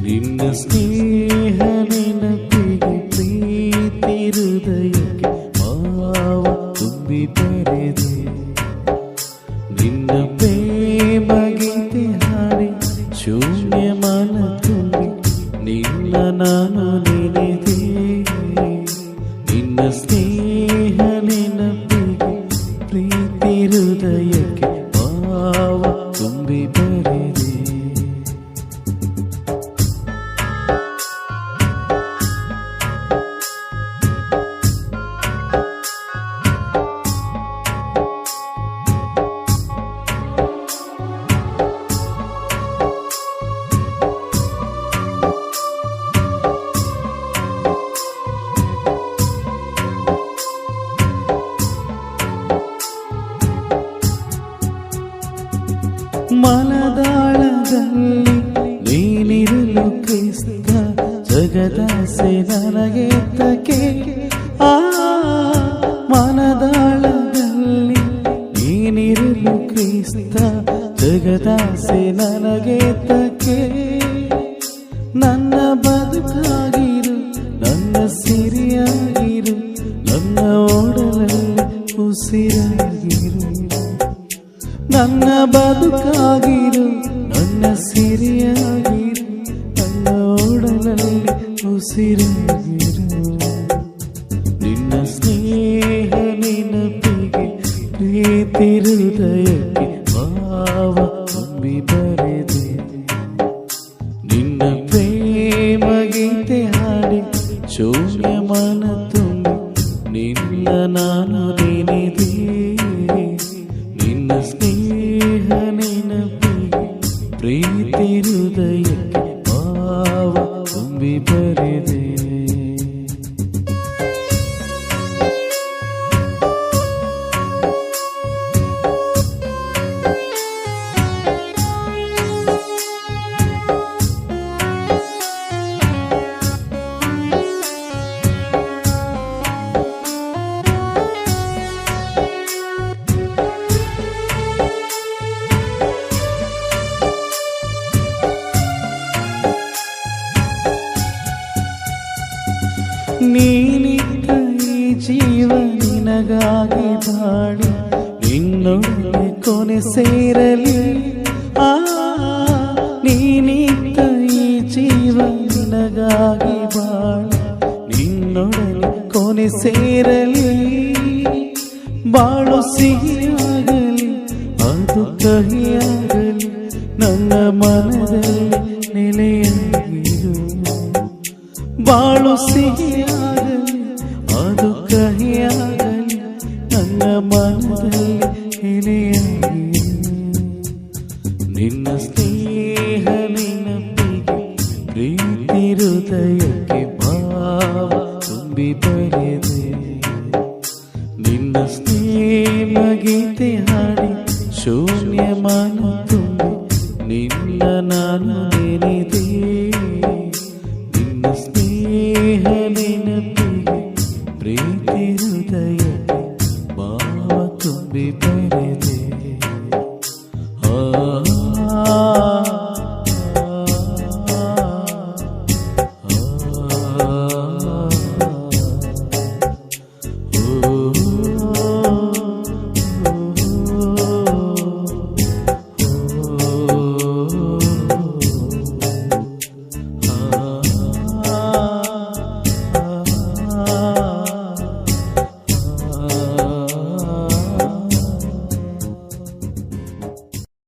ನಿನ್ನ ಸ್ನೇಹ ನೆನಪಿಗೆ ಪ್ರೀತಿ ಹೃದಯಕ್ಕೆ ಭಾವ ತುಂಬಿ ಬರೆದೆ. ನಿನ್ನ ಪ್ರೇಮ ಗೀತೆ ಹಾಡಿ ಶೂನ್ಯ ಮನ ತುಂಬಿ ನಿನ್ನ ನಾನು ನೆನೆದೆ. ನಿನ್ನ ಸ್ನೇಹ ನೆನಪಿಗೆ ಪ್ರೀತಿ ಹೃದಯಕ್ಕೆ ಭಾವ ತುಂಬಿ ಬರೆದೆ. ಮನದಾಳದಲ್ಲಿ ನೀನಿರಲು ಕ್ರಿಸ್ತ ಜಗದಾಸೆ ನನಗೇತಕ್ಕೆ. ಮನದಾಳದಲ್ಲಿ ನೀನಿರಲು ಕ್ರಿಸ್ತ ಜಗದಾಸೆ ನನಗೇತಕ್ಕೆ. ನನ್ನ ಬದುಕಾಗಿರು, ನನ್ನ ಸಿರಿಯಾಗಿರು, ನನ್ನ ಓಡಲಲ್ಲಿ ಉಸಿರಾಗಿರು. ನನ್ನ ಬದುಕಾಗಿರು, ನನ್ನ ಸಿರಿಯಾಗಿರು, ನನ್ನ ಓಡಲಲ್ಲಿ ಉಸಿರಾಗಿರು. ನಿನ್ನ ಸ್ನೇಹ ನೆನಪಿಗೆ ಪ್ರೀತಿ ಹೃದಯಕ್ಕೆ ಭಾವ ತುಂಬಿ ಬರೆದೆ. ನಿನ್ನ ಪ್ರೇಮ ಗೀತೆ ಹಾಡಿ ಶೂನ್ಯ ಮನ ತುಂಬಿ ನಿನ್ನ ನಾನು ನೆನೆದೆ. ನಿನ್ನ ಸ್ನೇಹ ನೆನಪಿಗೆ ಪ್ರೀತಿ ಹೃದಯಕ್ಕೆ ಭಾವ ತುಂಬಿ ಬರೆದೆ. ನೀನಿದ್ದ ಈ ಜೀವ ನಿನಗಾಗಿ ಬಾಳಿ ನಿನ್ನೊಡನೆ ಕೊನೆ ಸೇರಲಿ. ನೀನಿದ್ದ ಈ ಜೀವ ನಿನಗಾಗಿ ಬಾಳಿ ನಿನ್ನೊಡನೆ ಕೊನೆ ಸೇರಲಿ. ಬಾಳು ಸಿಹಿಯಾಗಲಿ ಅದು ಕಹಿಯಾಗಲಿ ನನ್ನ ಮನದಲ್ಲಿ ನೆಲೆಯಾಗಿರು. ಬಾಳು ಸಿಹಿಯಾಗಲಿ